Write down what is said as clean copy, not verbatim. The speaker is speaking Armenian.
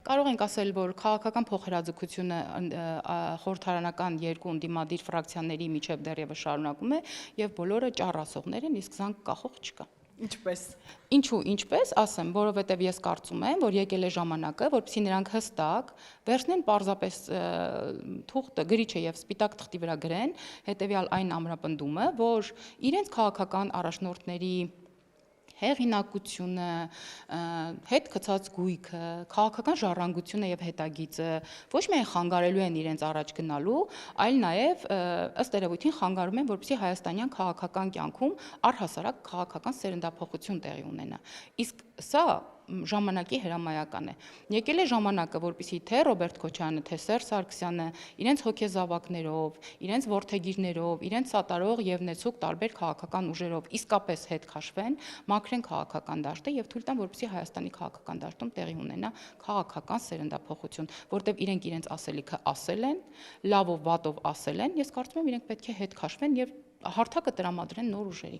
Կարող ենք ասել, որ քաղաքական փոխհրաձգությունը խորհրդարանական երկու ընդդիմադիր ֆրակցիաների միջև դեռևս շարունակում է եւ բոլորը ճառասողներ են, իսկ զանգ կախող չկա։ Ինչպես։ Ինչու, ինչպես, ասեմ, որովհետև ես կարծում եմ, որ եկել է ժամանակը, որպեսզի նրանք հստակ վերցնեն պարզապես թուղթը, գրիչը եւ սպիտակ թղթի վրա գրեն հետեւյալ այն ամրապնդումը, որ իրենց քաղաքական առաջնորդների հեղինակությունը, հետ գցած գույքը, քաղաքական ժառանգությունը եւ հետագիծը ոչ միայն խանգարելու են իրենց առաջ գնալու, այլ նաեւ ըստ երևույթին խանգարում են, որպեսզի հայաստանյան քաղաքական կյանքում առհասարակ քաղաքական սերնդափոխություն տեղի ունենա։ Իսկ սա ժամանակի հրամայական է։ Եկել է ժամանակը, որպեսզի թե Ռոբերտ Քոչարյանը, թե Սերժ Սարգսյանը իրենց հոգեզավակներով, իրենց ворթեգիրներով, իրենց սատարող եւ նեցուկ տարբեր քաղաքական ուժերով իսկապես հետ քաշվեն, մաքրեն քաղաքական դաշտը եւ թույլ տան, որպեսզի Հայաստանի քաղաքական դաշտում տեղի ունենա քաղաքական սերնդափոխություն, որտեղ իրենք իրենց ասելիքը ասել են, լավով վատով ասել են, ես կարծում եմ իրենք պետք է հետ քաշվեն եւ հարթակը տրամադրեն նոր ուժերի։